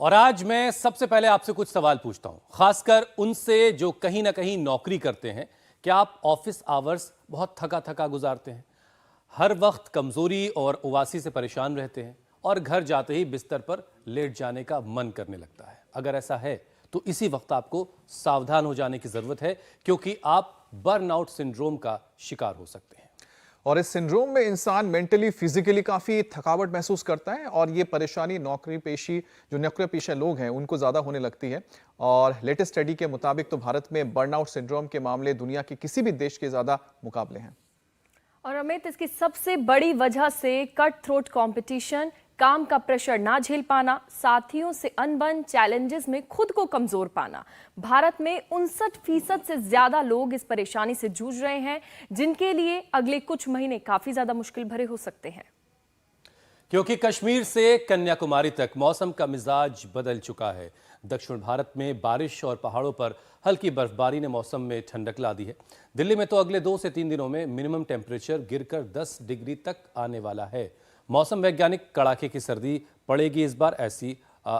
और आज मैं सबसे पहले आपसे कुछ सवाल पूछता हूं, खासकर उनसे जो कहीं ना कहीं नौकरी करते हैं। क्या आप ऑफिस आवर्स बहुत थका थका गुजारते हैं, हर वक्त कमजोरी और उबासी से परेशान रहते हैं और घर जाते ही बिस्तर पर लेट जाने का मन करने लगता है? अगर ऐसा है तो इसी वक्त आपको सावधान हो जाने की जरूरत है, क्योंकि आप बर्नआउट सिंड्रोम का शिकार हो सकते हैं। और इस सिंड्रोम में इंसान मेंटली फिजिकली काफी थकावट महसूस करता है और ये परेशानी नौकरी पेशा लोग हैं उनको ज्यादा होने लगती है। और लेटेस्ट स्टडी के मुताबिक तो भारत में बर्नआउट सिंड्रोम के मामले दुनिया के किसी भी देश के ज्यादा मुकाबले हैं। और अमित, इसकी सबसे बड़ी वजह से कट थ्रोट कंपटीशन, काम का प्रेशर ना झेल पाना, साथियों से अनबन, चैलेंजेस में खुद को कमजोर पाना। भारत में 59% से ज्यादा लोग इस परेशानी से जूझ रहे हैं, जिनके लिए अगले कुछ महीने काफी ज्यादा मुश्किल भरे हो सकते हैं। क्योंकि कश्मीर से कन्याकुमारी तक मौसम का मिजाज बदल चुका है। दक्षिण भारत में बारिश और पहाड़ों पर हल्की बर्फबारी ने मौसम में ठंडक ला दी है। दिल्ली में तो अगले 2 से 3 दिनों में मिनिमम टेम्परेचर गिरकर 10 डिग्री तक आने वाला है। मौसम वैज्ञानिक कड़ाके की सर्दी पड़ेगी इस बार,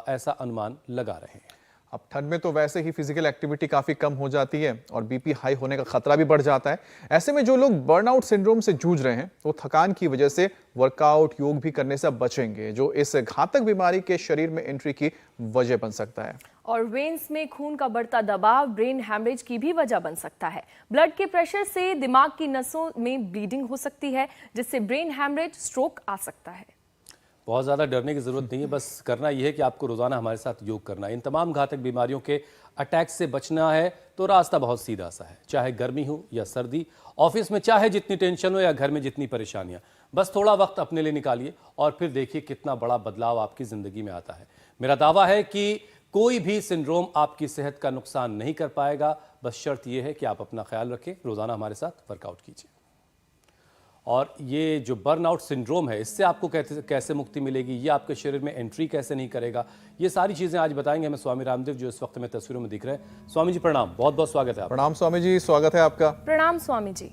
ऐसा अनुमान लगा रहे हैं। अब ठंड में तो वैसे ही फिजिकल एक्टिविटी काफी कम हो जाती है और बीपी हाई होने का खतरा भी बढ़ जाता है। ऐसे में जो लोग बर्नआउट सिंड्रोम से जूझ रहे हैं वो थकान की वजह से वर्कआउट, योग भी करने से बचेंगे, जो इस घातक बीमारी के शरीर में एंट्री की वजह बन सकता है। और वेन्स में खून का बढ़ता दबाव ब्रेन हैमरेज की भी वजह बन सकता है। ब्लड के प्रेशर से दिमाग की नसों में ब्लीडिंग हो सकती है, जिससे ब्रेन हैमरेज, स्ट्रोक आ सकता है। बहुत ज़्यादा डरने की ज़रूरत नहीं है, बस करना यह है कि आपको रोज़ाना हमारे साथ योग करना है। इन तमाम घातक बीमारियों के अटैक से बचना है तो रास्ता बहुत सीधा सा है, चाहे गर्मी हो या सर्दी, ऑफिस में चाहे जितनी टेंशन हो या घर में जितनी परेशानियां, बस थोड़ा वक्त अपने लिए निकालिए और फिर देखिए कितना बड़ा बदलाव आपकी ज़िंदगी में आता है। मेरा दावा है कि कोई भी सिंड्रोम आपकी सेहत का नुकसान नहीं कर पाएगा, बस शर्त यह है कि आप अपना ख्याल रखें, रोज़ाना हमारे साथ वर्कआउट कीजिए। और ये जो बर्नआउट सिंड्रोम है, इससे आपको कैसे मुक्ति मिलेगी, ये आपके शरीर में एंट्री कैसे नहीं करेगा, ये सारी चीज़ें आज बताएंगे हमें स्वामी रामदेव, जो इस वक्त में तस्वीरों में दिख रहे हैं। स्वामी जी प्रणाम, बहुत बहुत स्वागत है आपका। प्रणाम स्वामी जी, स्वागत है आपका। प्रणाम स्वामी जी।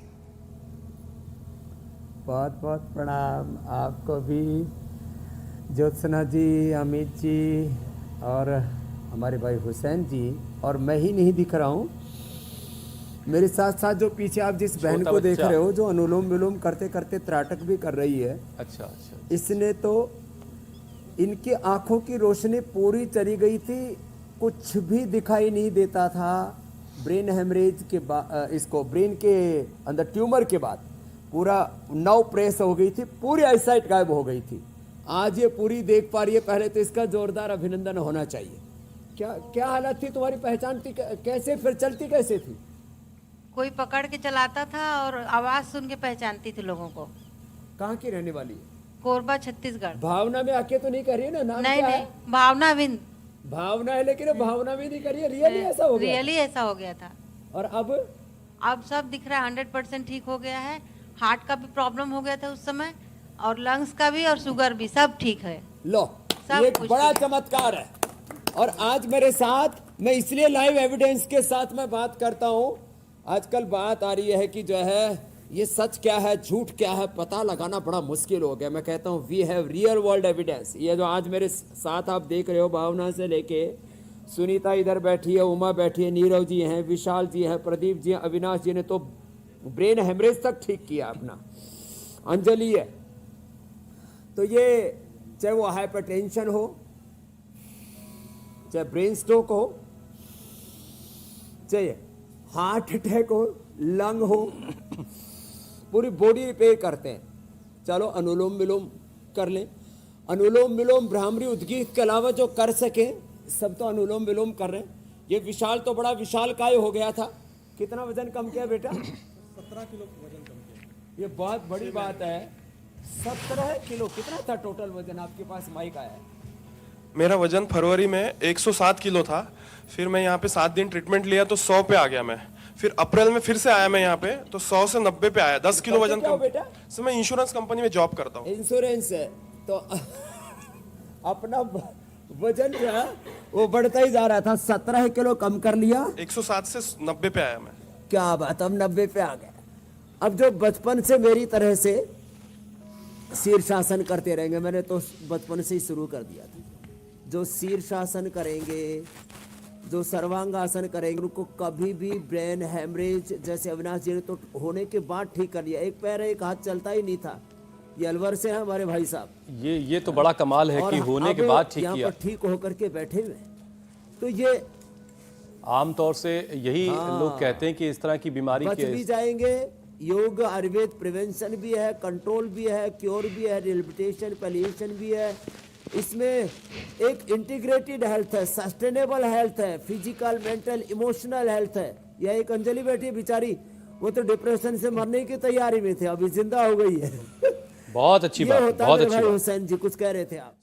बहुत बहुत प्रणाम आपको भी, ज्योत्सना जी, अमित जी और हमारे भाई हुसैन जी। और मैं ही नहीं दिख रहा हूँ, मेरे साथ साथ जो पीछे आप जिस बहन को देख रहे हो, जो अनुलोम विलोम करते करते त्राटक भी कर रही है। अच्छा। इसने तो, इनकी आंखों की रोशनी पूरी चली गई थी, कुछ भी दिखाई नहीं देता था। ब्रेन हेमरेज के बाद, इसको ब्रेन के अंदर ट्यूमर के बाद पूरा नव प्रेस हो गई थी, पूरी आईसाइट गायब हो गई थी। आज ये पूरी देख पा रही है, पहले तो इसका जोरदार अभिनंदन होना चाहिए। क्या हालत थी तुम्हारी, पहचान थी कैसे, फिर चलती कैसे थी? कोई पकड़ के चलाता था और आवाज सुन के पहचानती थी लोगों को। कहाँ की रहने वाली है? कोरबा, छत्तीसगढ़। भावना में आके तो नहीं करी है ना? नाम नहीं क्या नहीं, है? भावना विंद। भावना है, लेकिन भावना भी नहीं करी है, रियली ऐसा हो गया? रियली ऐसा हो गया था। और अब सब दिख रहा है, 100% ठीक हो गया है। हार्ट का भी प्रॉब्लम हो गया था उस समय, और लंग्स का भी, और शुगर भी, सब ठीक है। लो, ये एक बड़ा चमत्कार है। और आज मेरे साथ, मैं इसलिए लाइव एविडेंस के साथ मैं बात करता हूँ। आजकल बात आ रही है कि जो है ये सच क्या है, झूठ क्या है, पता लगाना बड़ा मुश्किल हो गया। मैं कहता हूँ we have real world evidence. ये जो आज मेरे साथ आप देख रहे हो, भावना से लेके सुनीता इधर बैठी है, उमा बैठी है, नीरव जी हैं, विशाल जी हैं, प्रदीप जी हैं, अविनाश जी ने तो ब्रेन हेमरेज तक ठीक किया अपना, अंजलि है। तो ये चाहे वो हाइपरटेंशन हो, चाहे ब्रेन स्ट्रोक हो, चाहे हार्ट अटैक हो, लंग हो, पूरी बॉडी रिपेयर करते हैं। चलो अनुलोम विलोम कर लें। अनुलोम विलोम भ्रामरी उद्गीत के अलावा जो कर सके सब तो अनुलोम विलोम कर रहे हैं। ये विशाल तो बड़ा विशाल काय हो गया था। कितना वजन कम किया बेटा? 17 किलो वजन कम किया। ये बहुत बड़ी बात है। 17 किलो। कितना था टोटल वजन? आपके पास माइक आया है। मेरा वजन फरवरी में 107 किलो था, फिर मैं यहाँ पे 7 दिन ट्रीटमेंट लिया तो 100 पे आ गया मैं। फिर अप्रैल में फिर से आया मैं यहाँ पे, तो 100 से 90 पे आया, 10 किलो वजन कम। बेटा सर मैं इंश्योरेंस कंपनी में जॉब करता हूँ। इंश्योरेंस है तो अपना वजन जो है वो बढ़ता ही जा रहा था। 17 किलो कम कर लिया, 107 से 90 पे आया मैं। क्या बात, अब 90 पे आ गया। अब जो बचपन से मेरी तरह से शीर्षासन करते रहेंगे, मैंने तो बचपन से ही शुरू कर दिया था। जो शीर्षासन करेंगे, जो सर्वांगासन करेंगे, उनको कभी भी ब्रेन हेमरेज जैसे अविनाश जी ने तो होने के बाद ठीक कर लिया। एक पैर एक हाथ चलता ही नहीं था। ये अलवर से है हमारे भाई साहब। ये तो बड़ा कमाल है और कि होने के अब बाद ठीक यहाँ किया। पर ठीक होकर के बैठे हुए। तो ये आमतौर से यही लोग कहते हैं कि इस तरह की बीमारी बच भी के जाएंगे। योग आयुर्वेद प्रिवेंशन भी है, कंट्रोल भी है, क्योर भी है, रिहेबिलिटेशन पैलिएशन भी है। इसमें एक इंटीग्रेटेड हेल्थ है, सस्टेनेबल हेल्थ है, फिजिकल मेंटल इमोशनल हेल्थ है। यह एक अंजलि बैठी है बेचारी, वो तो डिप्रेशन से मरने की तैयारी में थे, अभी जिंदा हो गई है। बहुत अच्छी ये बात, होता है बहुत मेरे अच्छी भाई बात। हुसैन जी, कुछ कह रहे थे आप।